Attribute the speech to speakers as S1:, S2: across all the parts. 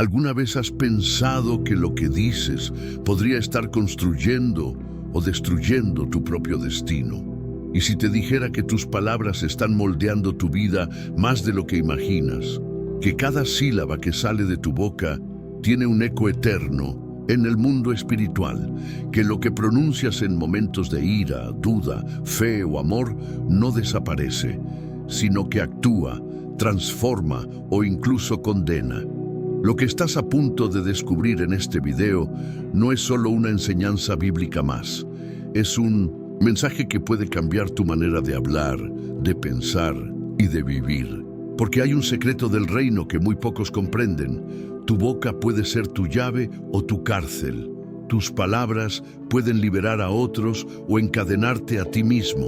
S1: ¿Alguna vez has pensado que lo que dices podría estar construyendo o destruyendo tu propio destino? Y si te dijera que tus palabras están moldeando tu vida más de lo que imaginas, que cada sílaba que sale de tu boca tiene un eco eterno en el mundo espiritual, que lo que pronuncias en momentos de ira, duda, fe o amor no desaparece, sino que actúa, transforma o incluso condena. Lo que estás a punto de descubrir en este video no es solo una enseñanza bíblica más, es un mensaje que puede cambiar tu manera de hablar, de pensar y de vivir. Porque hay un secreto del reino que muy pocos comprenden. Tu boca puede ser tu llave o tu cárcel. Tus palabras pueden liberar a otros o encadenarte a ti mismo.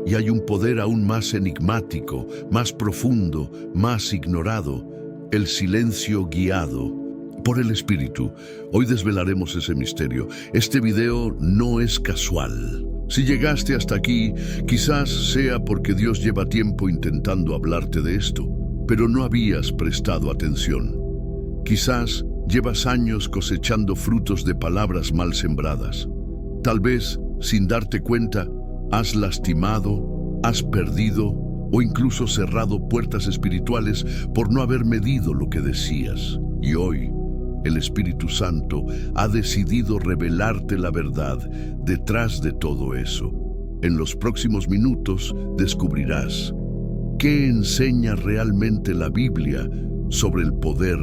S1: Y hay un poder aún más enigmático, más profundo, más ignorado: el silencio guiado por el Espíritu. Hoy desvelaremos ese misterio. Este video no es casual. Si llegaste hasta aquí, quizás sea porque Dios lleva tiempo intentando hablarte de esto, pero no habías prestado atención. Quizás llevas años cosechando frutos de palabras mal sembradas. Tal vez, sin darte cuenta, has lastimado, has perdido o incluso cerrado puertas espirituales por no haber medido lo que decías. Y hoy, el Espíritu Santo ha decidido revelarte la verdad detrás de todo eso. En los próximos minutos descubrirás qué enseña realmente la Biblia sobre el poder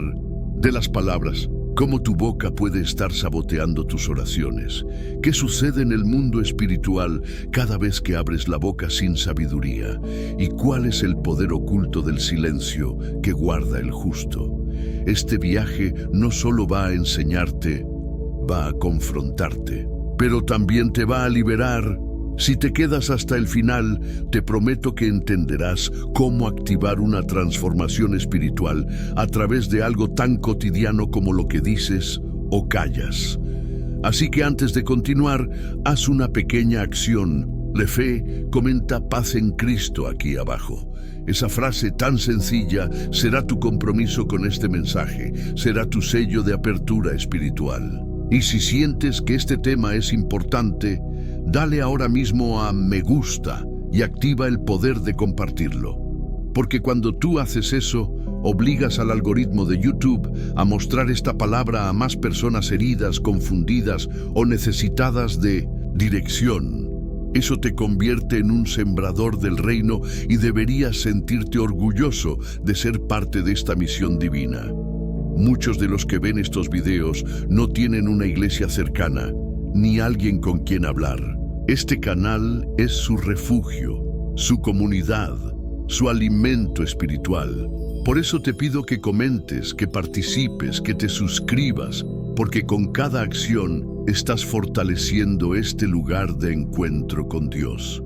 S1: de las palabras, cómo tu boca puede estar saboteando tus oraciones, qué sucede en el mundo espiritual cada vez que abres la boca sin sabiduría, y cuál es el poder oculto del silencio que guarda el justo. Este viaje no solo va a enseñarte, va a confrontarte, pero también te va a liberar. Si te quedas hasta el final, te prometo que entenderás cómo activar una transformación espiritual a través de algo tan cotidiano como lo que dices o callas. Así que antes de continuar, haz una pequeña acción. Lefe, comenta paz en Cristo aquí abajo. Esa frase tan sencilla será tu compromiso con este mensaje, será tu sello de apertura espiritual. Y si sientes que este tema es importante, dale ahora mismo a me gusta y activa el poder de compartirlo. Porque cuando tú haces eso, obligas al algoritmo de YouTube a mostrar esta palabra a más personas heridas, confundidas o necesitadas de dirección. Eso te convierte en un sembrador del reino y deberías sentirte orgulloso de ser parte de esta misión divina. Muchos de los que ven estos videos no tienen una iglesia cercana, ni alguien con quien hablar. Este canal es su refugio, su comunidad, su alimento espiritual. Por eso te pido que comentes, que participes, que te suscribas, porque con cada acción estás fortaleciendo este lugar de encuentro con Dios.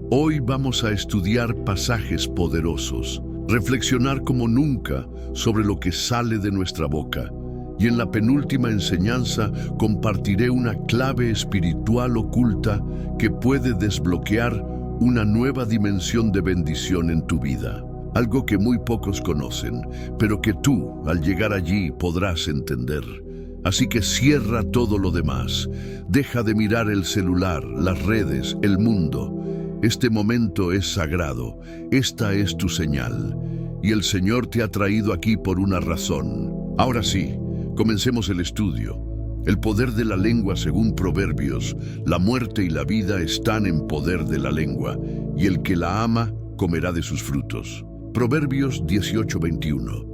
S1: Hoy vamos a estudiar pasajes poderosos, reflexionar como nunca sobre lo que sale de nuestra boca, y en la penúltima enseñanza compartiré una clave espiritual oculta que puede desbloquear una nueva dimensión de bendición en tu vida. Algo que muy pocos conocen, pero que tú, al llegar allí, podrás entender. Así que cierra todo lo demás. Deja de mirar el celular, las redes, el mundo. Este momento es sagrado. Esta es tu señal. Y el Señor te ha traído aquí por una razón. Ahora sí, comencemos el estudio. El poder de la lengua según Proverbios. La muerte y la vida están en poder de la lengua, y el que la ama comerá de sus frutos. Proverbios 18:21.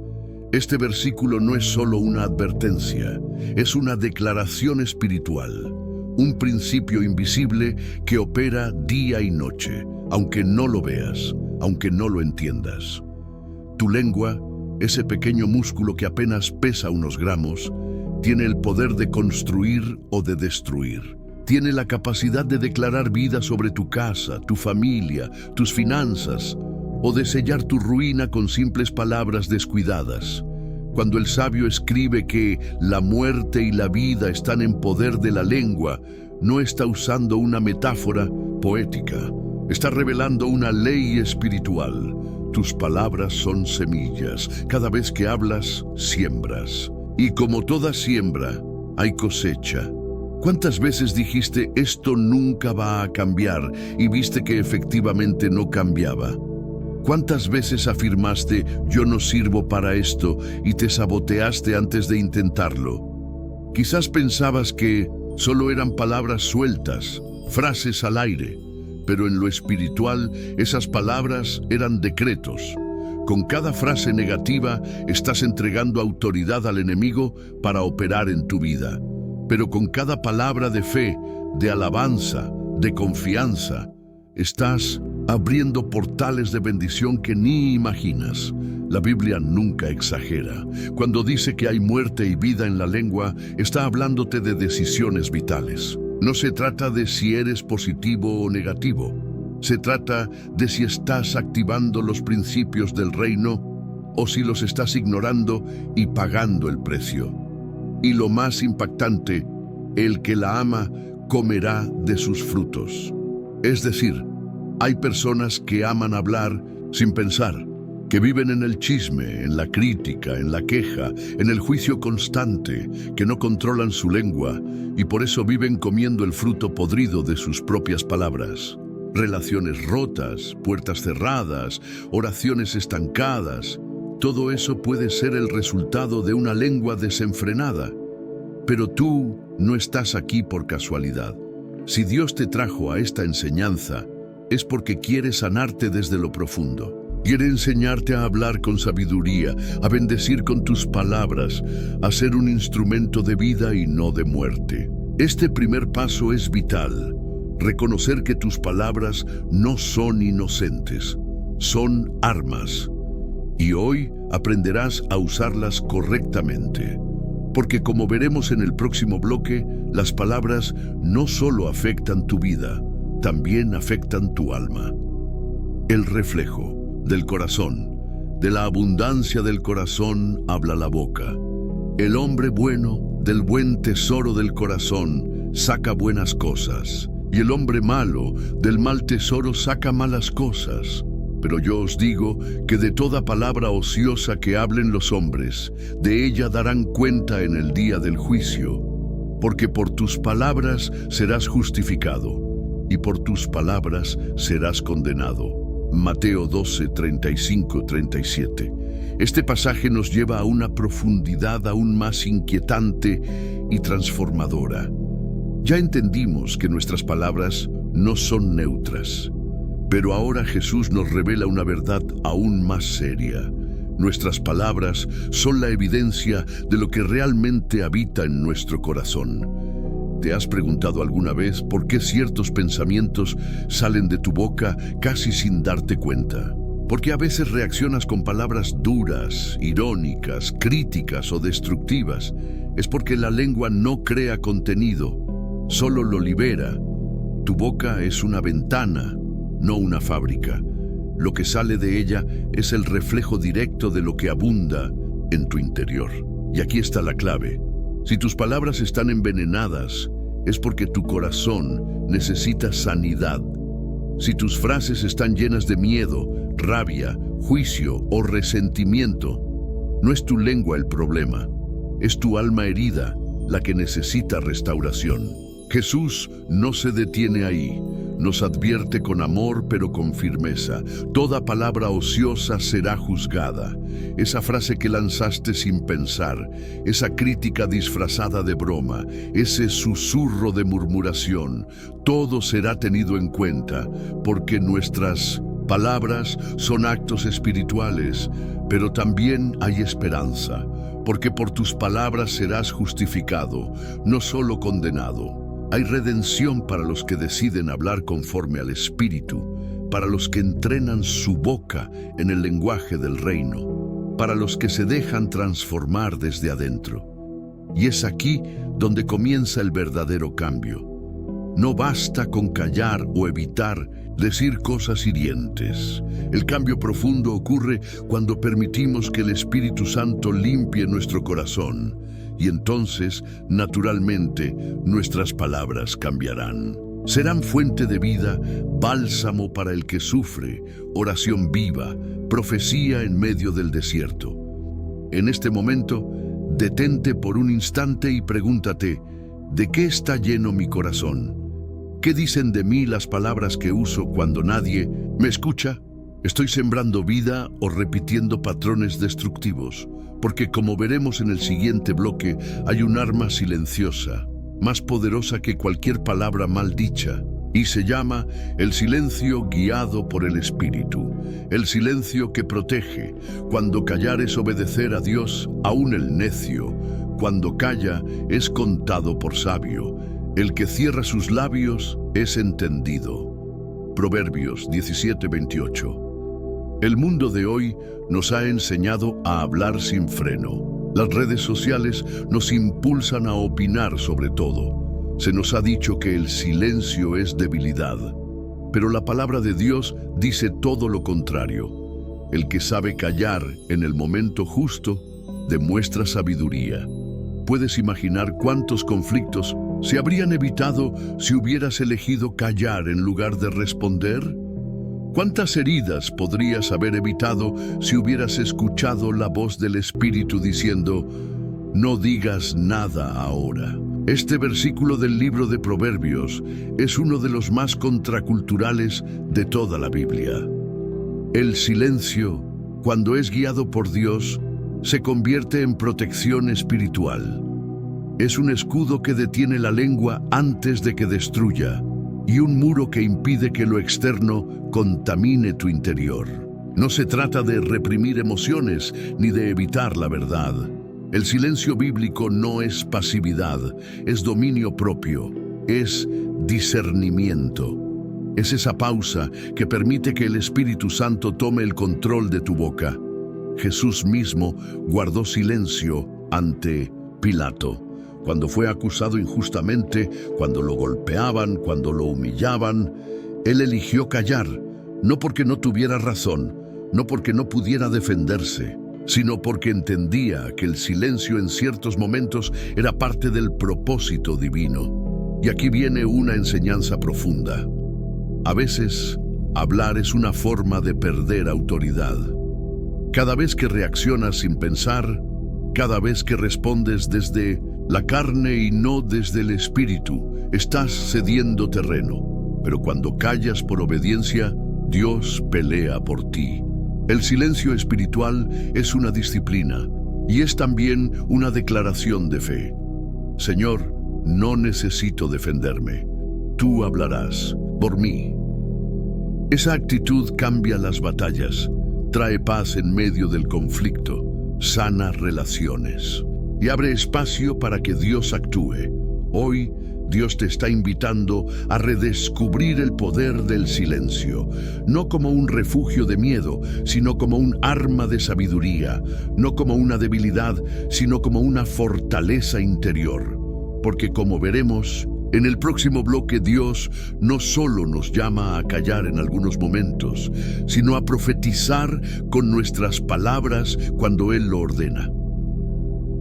S1: Este versículo no es solo una advertencia, es una declaración espiritual, un principio invisible que opera día y noche, aunque no lo veas, aunque no lo entiendas. Tu lengua, ese pequeño músculo que apenas pesa unos gramos, tiene el poder de construir o de destruir. Tiene la capacidad de declarar vida sobre tu casa, tu familia, tus finanzas, o de sellar tu ruina con simples palabras descuidadas. Cuando el sabio escribe que la muerte y la vida están en poder de la lengua, no está usando una metáfora poética, está revelando una ley espiritual. tus palabras son semillas. Cada vez que hablas, siembras. Y como toda siembra, hay cosecha. ¿Cuántas veces dijiste, esto nunca va a cambiar, y viste que efectivamente no cambiaba? ¿Cuántas veces afirmaste, yo no sirvo para esto, y te saboteaste antes de intentarlo? Quizás pensabas que solo eran palabras sueltas, frases al aire, pero en lo espiritual esas palabras eran decretos. Con cada frase negativa estás entregando autoridad al enemigo para operar en tu vida. Pero con cada palabra de fe, de alabanza, de confianza, estás abriendo portales de bendición que ni imaginas. La Biblia nunca exagera. Cuando dice que hay muerte y vida en la lengua, está hablándote de decisiones vitales. No se trata de si eres positivo o negativo. Se trata de si estás activando los principios del reino o si los estás ignorando y pagando el precio. Y lo más impactante, el que la ama comerá de sus frutos. Es decir, hay personas que aman hablar sin pensar, que viven en el chisme, en la crítica, en la queja, en el juicio constante, que no controlan su lengua y por eso viven comiendo el fruto podrido de sus propias palabras. Relaciones rotas, puertas cerradas, oraciones estancadas. Todo eso puede ser el resultado de una lengua desenfrenada. Pero tú no estás aquí por casualidad. Si Dios te trajo a esta enseñanza, es porque quiere sanarte desde lo profundo. Quiere enseñarte a hablar con sabiduría, a bendecir con tus palabras, a ser un instrumento de vida y no de muerte. Este primer paso es vital. Reconocer que tus palabras no son inocentes, son armas. Y hoy aprenderás a usarlas correctamente. Porque como veremos en el próximo bloque, las palabras no solo afectan tu vida, también afectan tu alma. El reflejo del corazón. De la abundancia del corazón habla la boca. El hombre bueno, del buen tesoro del corazón, saca buenas cosas. Y el hombre malo, del mal tesoro saca malas cosas. Pero yo os digo que de toda palabra ociosa que hablen los hombres, de ella darán cuenta en el día del juicio. Porque por tus palabras serás justificado, y por tus palabras serás condenado. Mateo 12, 35-37. Este pasaje nos lleva a una profundidad aún más inquietante y transformadora. Ya entendimos que nuestras palabras no son neutras, pero ahora Jesús nos revela una verdad aún más seria. Nuestras palabras son la evidencia de lo que realmente habita en nuestro corazón. ¿Te has preguntado alguna vez por qué ciertos pensamientos salen de tu boca casi sin darte cuenta? Porque a veces reaccionas con palabras duras, irónicas, críticas o destructivas. Es porque la lengua no crea contenido, solo lo libera. Tu boca es una ventana, no una fábrica. Lo que sale de ella es el reflejo directo de lo que abunda en tu interior. Y aquí está la clave. Si tus palabras están envenenadas, es porque tu corazón necesita sanidad. Si tus frases están llenas de miedo, rabia, juicio o resentimiento, no es tu lengua el problema, es tu alma herida la que necesita restauración. Jesús no se detiene ahí. Nos advierte con amor pero con firmeza. Toda palabra ociosa será juzgada. Esa frase que lanzaste sin pensar, esa crítica disfrazada de broma, ese susurro de murmuración, todo será tenido en cuenta, porque nuestras palabras son actos espirituales, pero también hay esperanza, porque por tus palabras serás justificado, no solo condenado. Hay redención para los que deciden hablar conforme al Espíritu, para los que entrenan su boca en el lenguaje del reino, para los que se dejan transformar desde adentro. Y es aquí donde comienza el verdadero cambio. No basta con callar o evitar decir cosas hirientes. El cambio profundo ocurre cuando permitimos que el Espíritu Santo limpie nuestro corazón. Y entonces, naturalmente, nuestras palabras cambiarán. Serán fuente de vida, bálsamo para el que sufre, oración viva, profecía en medio del desierto. En este momento, detente por un instante y pregúntate, ¿de qué está lleno mi corazón? ¿Qué dicen de mí las palabras que uso cuando nadie me escucha? ¿Estoy sembrando vida o repitiendo patrones destructivos? Porque como veremos en el siguiente bloque, hay un arma silenciosa, más poderosa que cualquier palabra mal dicha, y se llama el silencio guiado por el Espíritu, el silencio que protege. Cuando callar es obedecer a Dios, aún el necio, cuando calla es contado por sabio, el que cierra sus labios es entendido. Proverbios 17:28. El mundo de hoy nos ha enseñado a hablar sin freno. Las redes sociales nos impulsan a opinar sobre todo. Se nos ha dicho que el silencio es debilidad, pero la palabra de Dios dice todo lo contrario. El que sabe callar en el momento justo demuestra sabiduría. ¿Puedes imaginar cuántos conflictos se habrían evitado si hubieras elegido callar en lugar de responder? ¿Cuántas heridas podrías haber evitado si hubieras escuchado la voz del Espíritu diciendo, no digas nada ahora? Este versículo del libro de Proverbios es uno de los más contraculturales de toda la Biblia. El silencio, cuando es guiado por Dios, se convierte en protección espiritual. Es un escudo que detiene la lengua antes de que destruya, y un muro que impide que lo externo contamine tu interior. No se trata de reprimir emociones ni de evitar la verdad. El silencio bíblico no es pasividad, es dominio propio, es discernimiento. Es esa pausa que permite que el Espíritu Santo tome el control de tu boca. Jesús mismo guardó silencio ante Pilato. Cuando fue acusado injustamente, cuando lo golpeaban, cuando lo humillaban, él eligió callar, no porque no tuviera razón, no porque no pudiera defenderse, sino porque entendía que el silencio en ciertos momentos era parte del propósito divino. Y aquí viene una enseñanza profunda. A veces, hablar es una forma de perder autoridad. Cada vez que reaccionas sin pensar, cada vez que respondes desde la carne y no desde el espíritu, estás cediendo terreno. Pero cuando callas por obediencia, Dios pelea por ti. El silencio espiritual es una disciplina y es también una declaración de fe. Señor, no necesito defenderme. Tú hablarás por mí. Esa actitud cambia las batallas, trae paz en medio del conflicto, sana relaciones y abre espacio para que Dios actúe. Hoy, Dios te está invitando a redescubrir el poder del silencio, no como un refugio de miedo, sino como un arma de sabiduría, no como una debilidad, sino como una fortaleza interior. Porque como veremos, en el próximo bloque Dios no solo nos llama a callar en algunos momentos, sino a profetizar con nuestras palabras cuando Él lo ordena.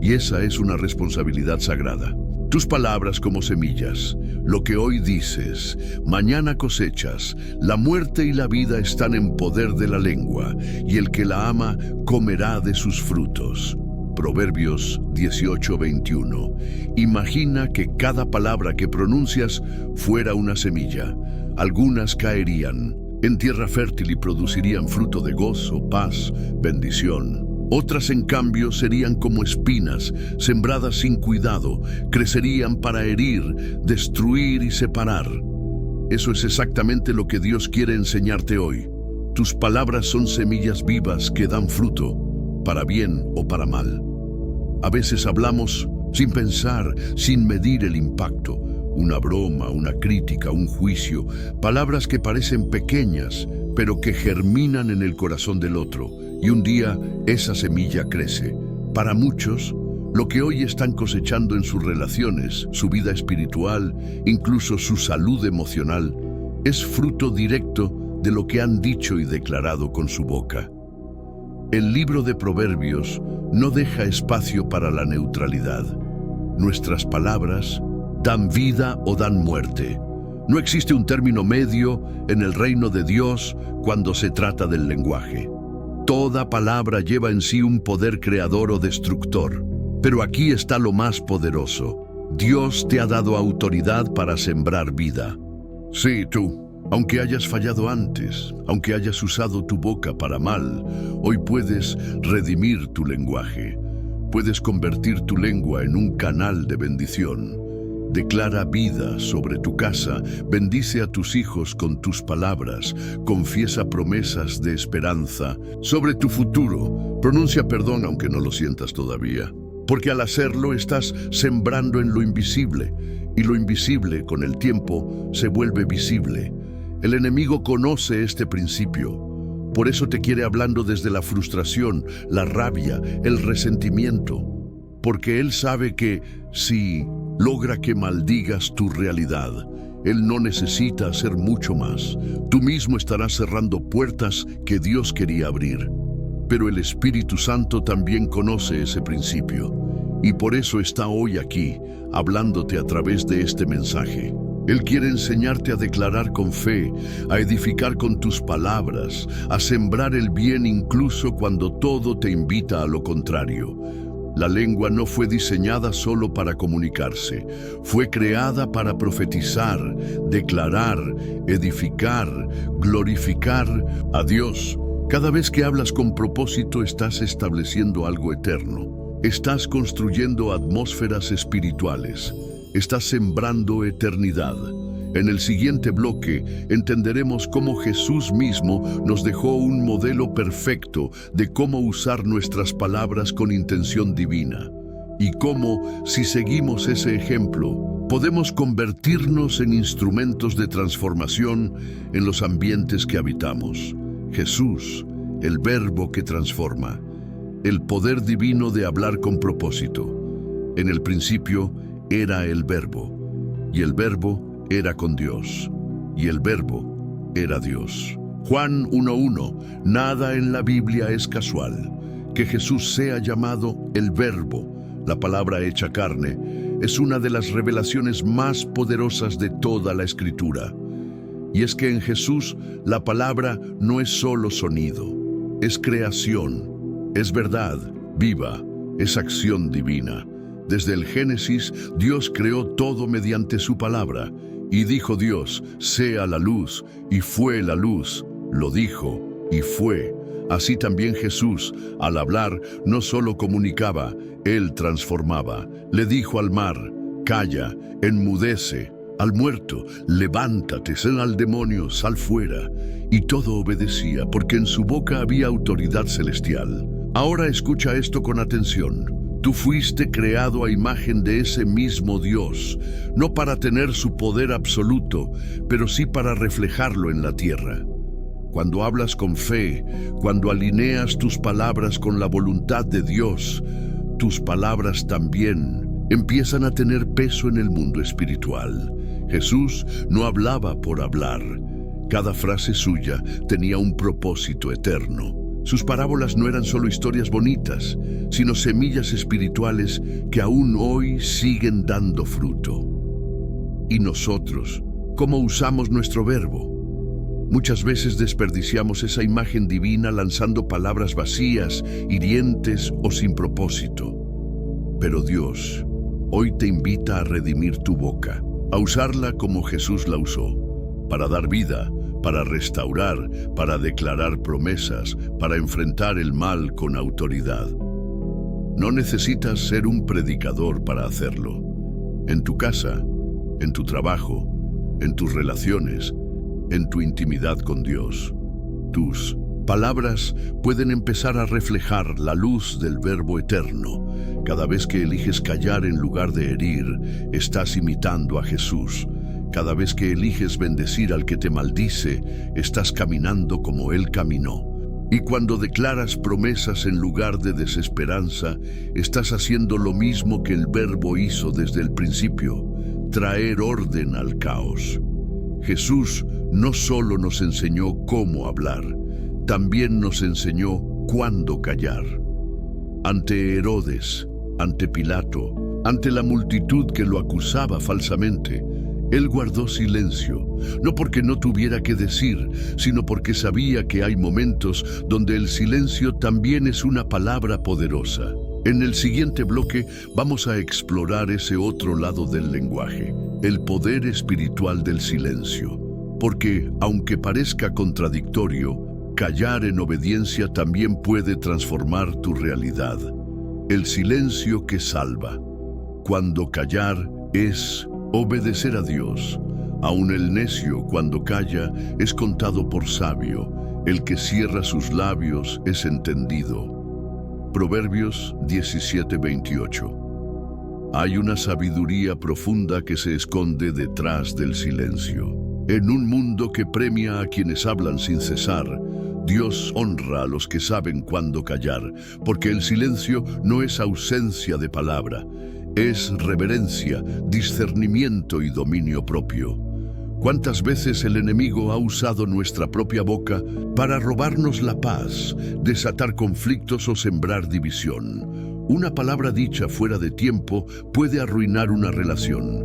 S1: Y esa es una responsabilidad sagrada. Tus palabras como semillas, lo que hoy dices, mañana cosechas. La muerte y la vida están en poder de la lengua, y el que la ama comerá de sus frutos. Proverbios 18:21. Imagina que cada palabra que pronuncias fuera una semilla. Algunas caerían en tierra fértil y producirían fruto de gozo, paz, bendición. Otras, en cambio, serían como espinas, sembradas sin cuidado, crecerían para herir, destruir y separar. Eso es exactamente lo que Dios quiere enseñarte hoy. Tus palabras son semillas vivas que dan fruto, para bien o para mal. A veces hablamos sin pensar, sin medir el impacto. Una broma, una crítica, un juicio, palabras que parecen pequeñas, pero que germinan en el corazón del otro. Y un día esa semilla crece. Para muchos, lo que hoy están cosechando en sus relaciones, su vida espiritual, incluso su salud emocional, es fruto directo de lo que han dicho y declarado con su boca. El libro de Proverbios no deja espacio para la neutralidad. Nuestras palabras dan vida o dan muerte, No existe un término medio en el reino de Dios cuando se trata del lenguaje. Toda palabra lleva en sí un poder creador o destructor. Pero aquí está lo más poderoso. Dios te ha dado autoridad para sembrar vida. Sí, tú. Aunque hayas fallado antes, aunque hayas usado tu boca para mal, hoy puedes redimir tu lenguaje. Puedes convertir tu lengua en un canal de bendición. Declara vida sobre tu casa, bendice a tus hijos con tus palabras, confiesa promesas de esperanza sobre tu futuro. Pronuncia perdón aunque no lo sientas todavía, porque al hacerlo estás sembrando en lo invisible, y lo invisible con el tiempo se vuelve visible. El enemigo conoce este principio. Por eso te quiere hablando desde la frustración, la rabia, el resentimiento. Porque él sabe que si logra que maldigas tu realidad, él no necesita hacer mucho más. Tú mismo estarás cerrando puertas que Dios quería abrir. Pero el Espíritu Santo también conoce ese principio. Y por eso está hoy aquí, hablándote a través de este mensaje. Él quiere enseñarte a declarar con fe, a edificar con tus palabras, a sembrar el bien incluso cuando todo te invita a lo contrario. La lengua no fue diseñada solo para comunicarse, fue creada para profetizar, declarar, edificar, glorificar a Dios. Cada vez que hablas con propósito estás estableciendo algo eterno. Estás construyendo atmósferas espirituales. Estás sembrando eternidad. En el siguiente bloque entenderemos cómo Jesús mismo nos dejó un modelo perfecto de cómo usar nuestras palabras con intención divina. Y cómo, si seguimos ese ejemplo, podemos convertirnos en instrumentos de transformación en los ambientes que habitamos. Jesús, el verbo que transforma. El poder divino de hablar con propósito. En el principio era el verbo, y el verbo era con Dios, y el verbo era Dios. Juan 1:1. Nada en la Biblia es casual. Que Jesús sea llamado el verbo, la palabra hecha carne, es una de las revelaciones más poderosas de toda la Escritura. Y es que en Jesús la palabra no es solo sonido, es creación, es verdad viva, es acción divina. Desde el Génesis, Dios creó todo mediante su palabra. Y dijo Dios, sea la luz, y fue la luz. Lo dijo, y fue. Así también Jesús, al hablar, no solo comunicaba, Él transformaba. Le dijo al mar, calla, enmudece. Al muerto, levántate, sal al demonio, sal fuera. Y todo obedecía, porque en su boca había autoridad celestial. Ahora escucha esto con atención. Tú fuiste creado a imagen de ese mismo Dios, no para tener su poder absoluto, pero sí para reflejarlo en la tierra. Cuando hablas con fe, cuando alineas tus palabras con la voluntad de Dios, tus palabras también empiezan a tener peso en el mundo espiritual. Jesús no hablaba por hablar. Cada frase suya tenía un propósito eterno. Sus parábolas no eran solo historias bonitas, sino semillas espirituales que aún hoy siguen dando fruto. ¿Y nosotros, cómo usamos nuestro verbo? Muchas veces desperdiciamos esa imagen divina lanzando palabras vacías, hirientes o sin propósito. Pero Dios hoy te invita a redimir tu boca, a usarla como Jesús la usó, para dar vida, para restaurar, para declarar promesas, para enfrentar el mal con autoridad. No necesitas ser un predicador para hacerlo. En tu casa, en tu trabajo, en tus relaciones, en tu intimidad con Dios, tus palabras pueden empezar a reflejar la luz del verbo eterno. Cada vez que eliges callar en lugar de herir, estás imitando a Jesús. Cada vez que eliges bendecir al que te maldice, estás caminando como Él caminó. Y cuando declaras promesas en lugar de desesperanza, estás haciendo lo mismo que el verbo hizo desde el principio, traer orden al caos. Jesús no solo nos enseñó cómo hablar, también nos enseñó cuándo callar. Ante Herodes, ante Pilato, ante la multitud que lo acusaba falsamente, Él guardó silencio, no porque no tuviera que decir, sino porque sabía que hay momentos donde el silencio también es una palabra poderosa. En el siguiente bloque vamos a explorar ese otro lado del lenguaje, el poder espiritual del silencio. Porque, aunque parezca contradictorio, callar en obediencia también puede transformar tu realidad. El silencio que salva. Cuando callar es obedecer a Dios. Aun el necio, cuando calla, es contado por sabio. El que cierra sus labios es entendido. Proverbios 17:28. Hay una sabiduría profunda que se esconde detrás del silencio. En un mundo que premia a quienes hablan sin cesar, Dios honra a los que saben cuándo callar, porque el silencio no es ausencia de palabra, es reverencia, discernimiento y dominio propio. ¿Cuántas veces el enemigo ha usado nuestra propia boca para robarnos la paz, desatar conflictos o sembrar división? Una palabra dicha fuera de tiempo puede arruinar una relación.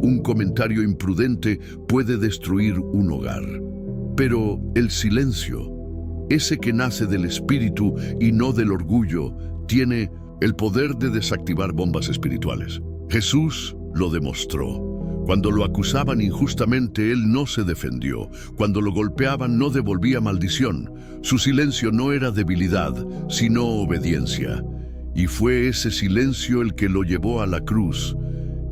S1: Un comentario imprudente puede destruir un hogar. Pero el silencio, ese que nace del espíritu y no del orgullo, tiene el poder de desactivar bombas espirituales. Jesús lo demostró. Cuando lo acusaban injustamente, él no se defendió. Cuando lo golpeaban, no devolvía maldición. Su silencio no era debilidad, sino obediencia. Y fue ese silencio el que lo llevó a la cruz,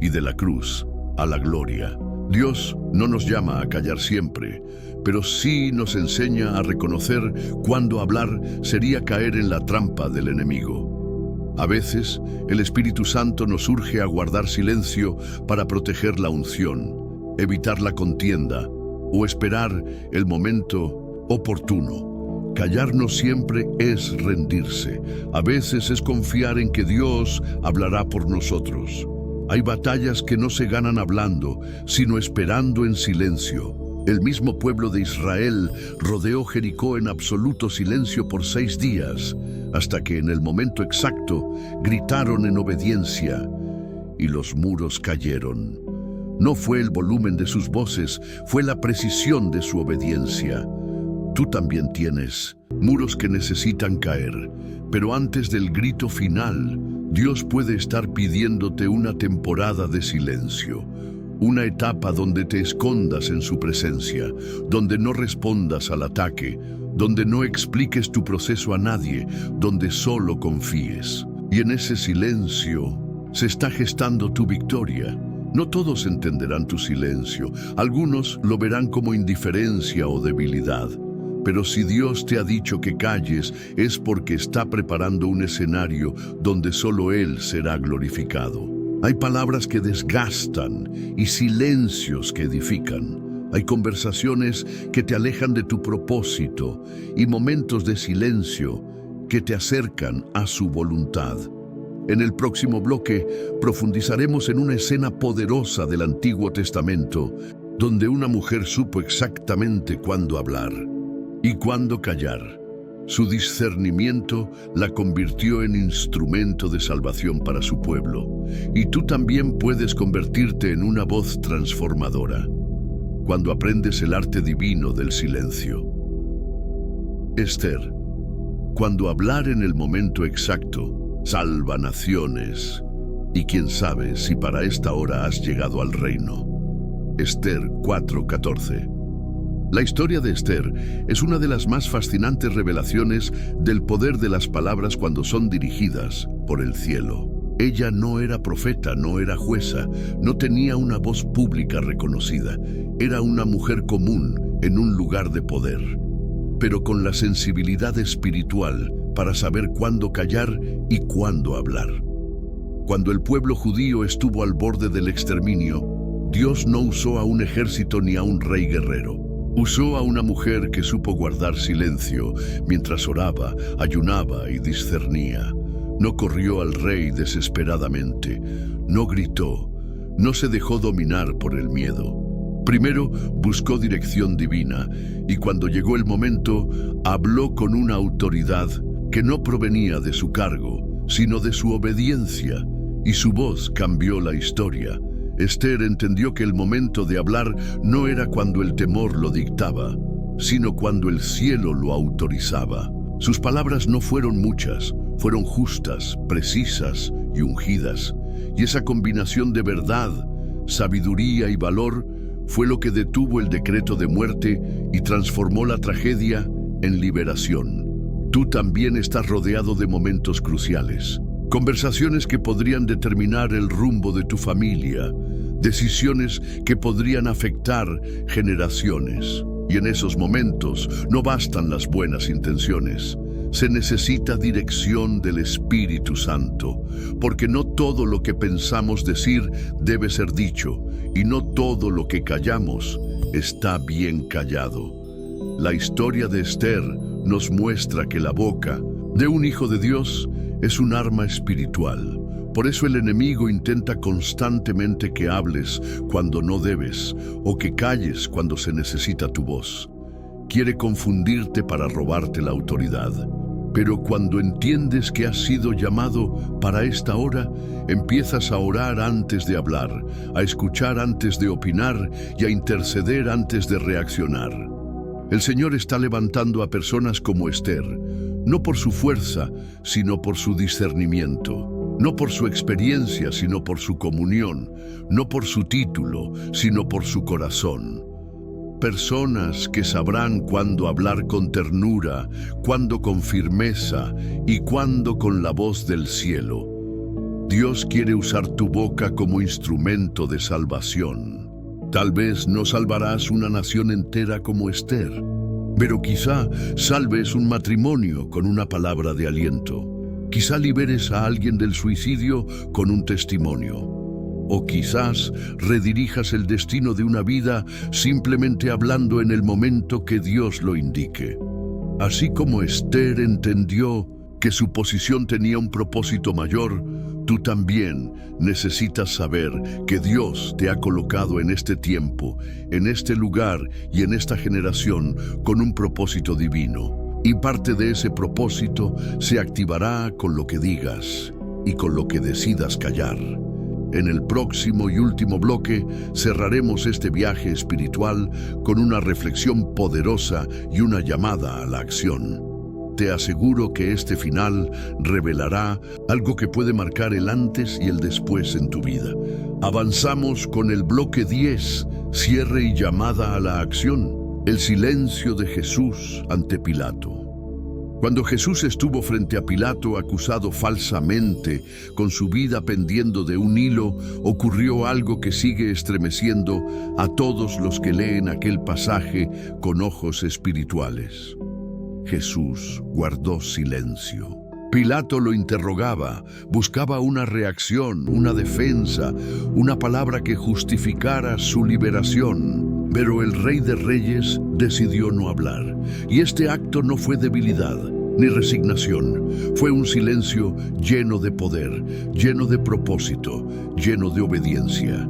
S1: y de la cruz a la gloria. Dios no nos llama a callar siempre, pero sí nos enseña a reconocer cuándo hablar sería caer en la trampa del enemigo. A veces, el Espíritu Santo nos urge a guardar silencio para proteger la unción, evitar la contienda o esperar el momento oportuno. Callar no siempre es rendirse. A veces es confiar en que Dios hablará por nosotros. Hay batallas que no se ganan hablando, sino esperando en silencio. El mismo pueblo de Israel rodeó Jericó en absoluto silencio por 6 días, hasta que en el momento exacto gritaron en obediencia y los muros cayeron. No fue el volumen de sus voces, fue la precisión de su obediencia. Tú también tienes muros que necesitan caer, pero antes del grito final, Dios puede estar pidiéndote una temporada de silencio, una etapa donde te escondas en su presencia, donde no respondas al ataque, donde no expliques tu proceso a nadie, donde solo confíes. Y en ese silencio se está gestando tu victoria. No todos entenderán tu silencio, algunos lo verán como indiferencia o debilidad. Pero si Dios te ha dicho que calles, es porque está preparando un escenario donde solo Él será glorificado. Hay palabras que desgastan y silencios que edifican. Hay conversaciones que te alejan de tu propósito y momentos de silencio que te acercan a su voluntad. En el próximo bloque profundizaremos en una escena poderosa del Antiguo Testamento, donde una mujer supo exactamente cuándo hablar y cuándo callar. Su discernimiento la convirtió en instrumento de salvación para su pueblo. Y tú también puedes convertirte en una voz transformadora cuando aprendes el arte divino del silencio. Esther, cuando hablar en el momento exacto salva naciones. Y quién sabe si para esta hora has llegado al reino. Esther 4:14. La historia de Esther es una de las más fascinantes revelaciones del poder de las palabras cuando son dirigidas por el cielo. Ella no era profeta, no era jueza, no tenía una voz pública reconocida. Era una mujer común en un lugar de poder, pero con la sensibilidad espiritual para saber cuándo callar y cuándo hablar. Cuando el pueblo judío estuvo al borde del exterminio, Dios no usó a un ejército ni a un rey guerrero. Usó a una mujer que supo guardar silencio mientras oraba, ayunaba y discernía. No corrió al rey desesperadamente, no gritó, no se dejó dominar por el miedo. Primero buscó dirección divina y cuando llegó el momento, habló con una autoridad que no provenía de su cargo, sino de su obediencia, y su voz cambió la historia. Esther entendió que el momento de hablar no era cuando el temor lo dictaba, sino cuando el cielo lo autorizaba. Sus palabras no fueron muchas, fueron justas, precisas y ungidas. Y esa combinación de verdad, sabiduría y valor fue lo que detuvo el decreto de muerte y transformó la tragedia en liberación. Tú también estás rodeado de momentos cruciales. Conversaciones que podrían determinar el rumbo de tu familia, decisiones que podrían afectar generaciones. Y en esos momentos no bastan las buenas intenciones. Se necesita dirección del Espíritu Santo, porque no todo lo que pensamos decir debe ser dicho, y no todo lo que callamos está bien callado. La historia de Esther nos muestra que la boca de un hijo de Dios es un arma espiritual. Por eso el enemigo intenta constantemente que hables cuando no debes o que calles cuando se necesita tu voz. Quiere confundirte para robarte la autoridad. Pero cuando entiendes que has sido llamado para esta hora, empiezas a orar antes de hablar, a escuchar antes de opinar y a interceder antes de reaccionar. El Señor está levantando a personas como Esther, no por su fuerza, sino por su discernimiento. No por su experiencia, sino por su comunión. No por su título, sino por su corazón. Personas que sabrán cuándo hablar con ternura, cuándo con firmeza y cuándo con la voz del cielo. Dios quiere usar tu boca como instrumento de salvación. Tal vez no salvarás una nación entera como Esther, pero quizá salves un matrimonio con una palabra de aliento. Quizá liberes a alguien del suicidio con un testimonio. O quizás redirijas el destino de una vida simplemente hablando en el momento que Dios lo indique. Así como Esther entendió que su posición tenía un propósito mayor, tú también necesitas saber que Dios te ha colocado en este tiempo, en este lugar y en esta generación con un propósito divino. Y parte de ese propósito se activará con lo que digas y con lo que decidas callar. En el próximo y último bloque cerraremos este viaje espiritual con una reflexión poderosa y una llamada a la acción. Te aseguro que este final revelará algo que puede marcar el antes y el después en tu vida. Avanzamos con el bloque 10, cierre y llamada a la acción. El silencio de Jesús ante Pilato. Cuando Jesús estuvo frente a Pilato acusado falsamente, con su vida pendiendo de un hilo, ocurrió algo que sigue estremeciendo a todos los que leen aquel pasaje con ojos espirituales. Jesús guardó silencio. Pilato lo interrogaba, buscaba una reacción, una defensa, una palabra que justificara su liberación. Pero el Rey de Reyes decidió no hablar, y este acto no fue debilidad ni resignación, fue un silencio lleno de poder, lleno de propósito, lleno de obediencia.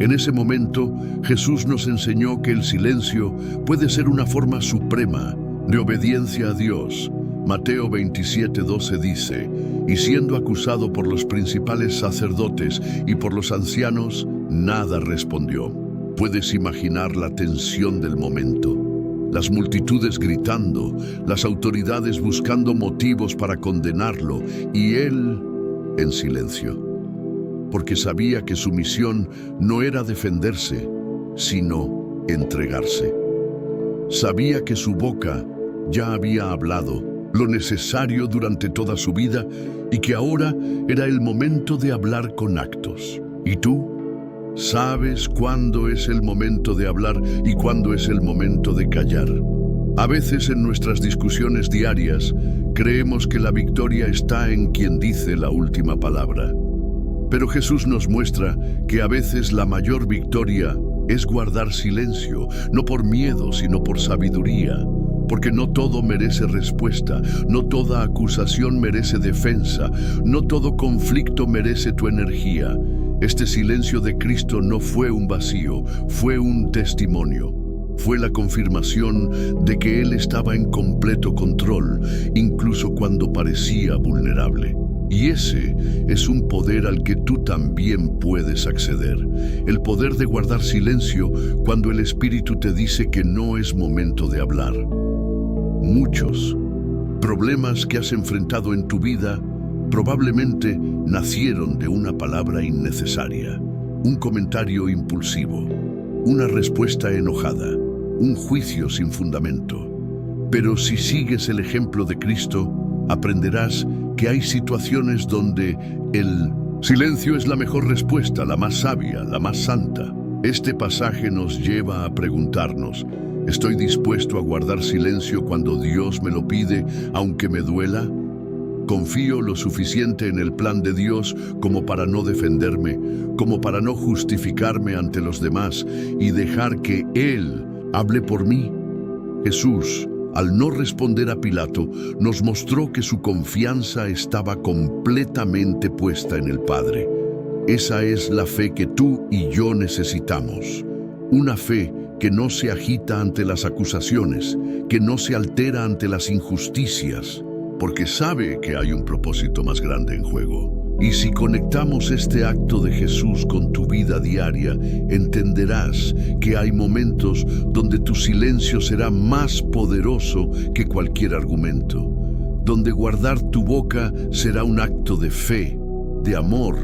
S1: En ese momento, Jesús nos enseñó que el silencio puede ser una forma suprema de obediencia a Dios. Mateo 27:12 dice, y siendo acusado por los principales sacerdotes y por los ancianos, nada respondió. Puedes imaginar la tensión del momento. Las multitudes gritando, las autoridades buscando motivos para condenarlo, y él en silencio. Porque sabía que su misión no era defenderse, sino entregarse. Sabía que su boca ya había hablado lo necesario durante toda su vida y que ahora era el momento de hablar con actos. ¿Y tú? ¿Sabes cuándo es el momento de hablar y cuándo es el momento de callar? A veces en nuestras discusiones diarias creemos que la victoria está en quien dice la última palabra. Pero Jesús nos muestra que a veces la mayor victoria es guardar silencio, no por miedo, sino por sabiduría. Porque no todo merece respuesta, no toda acusación merece defensa, no todo conflicto merece tu energía. Este silencio de Cristo no fue un vacío, fue un testimonio. Fue la confirmación de que Él estaba en completo control, incluso cuando parecía vulnerable. Y ese es un poder al que tú también puedes acceder. El poder de guardar silencio cuando el Espíritu te dice que no es momento de hablar. Muchos problemas que has enfrentado en tu vida probablemente nacieron de una palabra innecesaria, un comentario impulsivo, una respuesta enojada, un juicio sin fundamento. Pero si sigues el ejemplo de Cristo, aprenderás que hay situaciones donde el silencio es la mejor respuesta, la más sabia, la más santa. Este pasaje nos lleva a preguntarnos: ¿estoy dispuesto a guardar silencio cuando Dios me lo pide, aunque me duela? ¿Confío lo suficiente en el plan de Dios como para no defenderme, como para no justificarme ante los demás y dejar que Él hable por mí? Jesús, al no responder a Pilato, nos mostró que su confianza estaba completamente puesta en el Padre. Esa es la fe que tú y yo necesitamos. Una fe que no se agita ante las acusaciones, que no se altera ante las injusticias, porque sabe que hay un propósito más grande en juego. Y si conectamos este acto de Jesús con tu vida diaria, entenderás que hay momentos donde tu silencio será más poderoso que cualquier argumento, donde guardar tu boca será un acto de fe, de amor,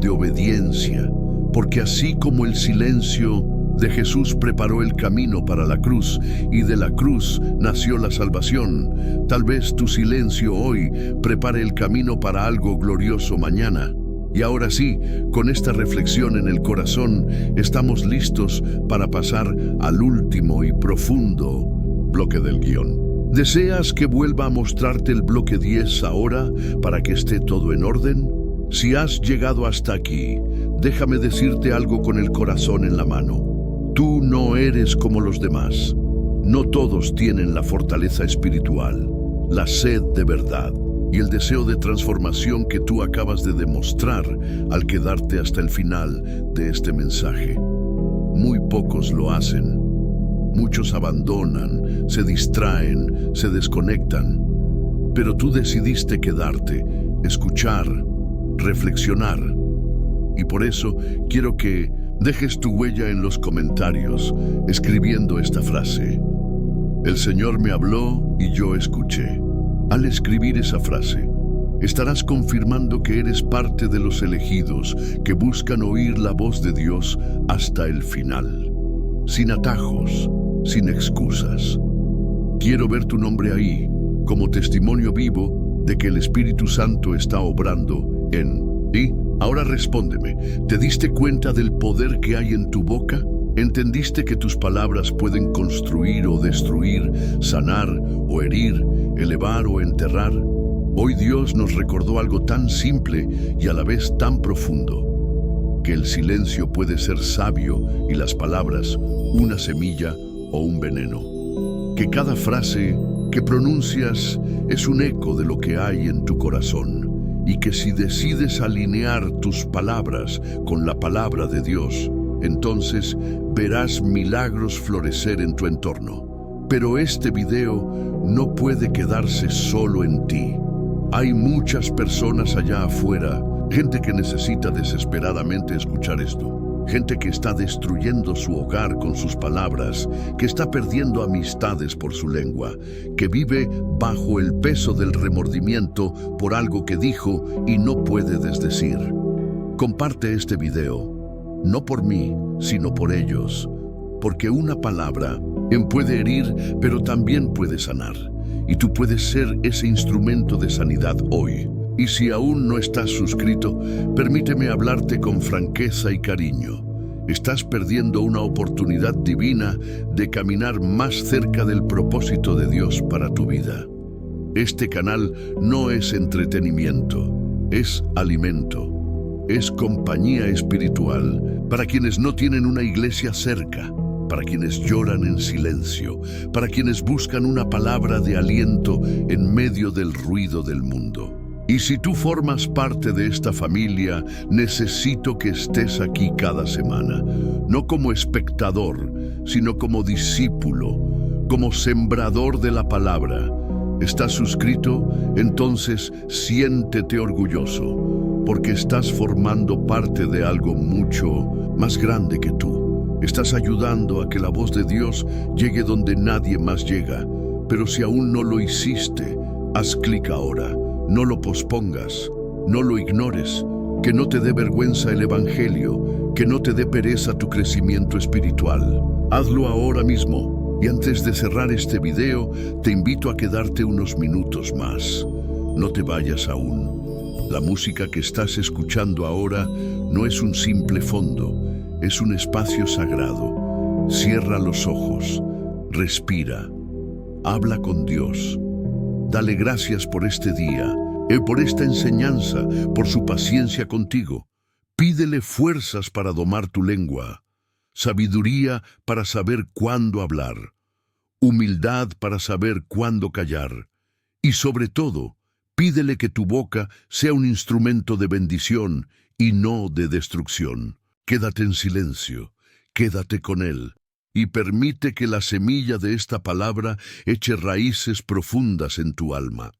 S1: de obediencia, porque así como el silencio de Jesús preparó el camino para la cruz y de la cruz nació la salvación, tal vez tu silencio hoy prepare el camino para algo glorioso mañana. Y ahora sí, con esta reflexión en el corazón, estamos listos para pasar al último y profundo bloque del guión. ¿Deseas que vuelva a mostrarte el bloque 10 ahora para que esté todo en orden? Si has llegado hasta aquí, déjame decirte algo con el corazón en la mano. Tú no eres como los demás. No todos tienen la fortaleza espiritual, la sed de verdad y el deseo de transformación que tú acabas de demostrar al quedarte hasta el final de este mensaje. Muy pocos lo hacen. Muchos abandonan, se distraen, se desconectan. Pero tú decidiste quedarte, escuchar, reflexionar. Y por eso quiero que dejes tu huella en los comentarios, escribiendo esta frase: el Señor me habló y yo escuché. Al escribir esa frase, estarás confirmando que eres parte de los elegidos que buscan oír la voz de Dios hasta el final, sin atajos, sin excusas. Quiero ver tu nombre ahí, como testimonio vivo de que el Espíritu Santo está obrando en ti. Ahora respóndeme, ¿te diste cuenta del poder que hay en tu boca? ¿Entendiste que tus palabras pueden construir o destruir, sanar o herir, elevar o enterrar? Hoy Dios nos recordó algo tan simple y a la vez tan profundo, que el silencio puede ser sabio y las palabras una semilla o un veneno. Que cada frase que pronuncias es un eco de lo que hay en tu corazón. Y que si decides alinear tus palabras con la palabra de Dios, entonces verás milagros florecer en tu entorno. Pero este video no puede quedarse solo en ti. Hay muchas personas allá afuera, gente que necesita desesperadamente escuchar esto. Gente que está destruyendo su hogar con sus palabras, que está perdiendo amistades por su lengua, que vive bajo el peso del remordimiento por algo que dijo y no puede desdecir. Comparte este video, no por mí, sino por ellos, porque una palabra puede herir, pero también puede sanar, y tú puedes ser ese instrumento de sanidad hoy. Y si aún no estás suscrito, permíteme hablarte con franqueza y cariño. Estás perdiendo una oportunidad divina de caminar más cerca del propósito de Dios para tu vida. Este canal no es entretenimiento, es alimento, es compañía espiritual para quienes no tienen una iglesia cerca, para quienes lloran en silencio, para quienes buscan una palabra de aliento en medio del ruido del mundo. Y si tú formas parte de esta familia, necesito que estés aquí cada semana, no como espectador, sino como discípulo, como sembrador de la palabra. ¿Estás suscrito? Entonces siéntete orgulloso, porque estás formando parte de algo mucho más grande que tú. Estás ayudando a que la voz de Dios llegue donde nadie más llega. Pero si aún no lo hiciste, haz clic ahora. No lo pospongas, no lo ignores. Que no te dé vergüenza el Evangelio, que no te dé pereza tu crecimiento espiritual. Hazlo ahora mismo. Y antes de cerrar este video, te invito a quedarte unos minutos más. No te vayas aún. La música que estás escuchando ahora no es un simple fondo, es un espacio sagrado. Cierra los ojos, respira, habla con Dios. Dale gracias por este día, por esta enseñanza, por su paciencia contigo. Pídele fuerzas para domar tu lengua, sabiduría para saber cuándo hablar, humildad para saber cuándo callar, y sobre todo, pídele que tu boca sea un instrumento de bendición y no de destrucción. Quédate en silencio, quédate con Él, y permite que la semilla de esta palabra eche raíces profundas en tu alma.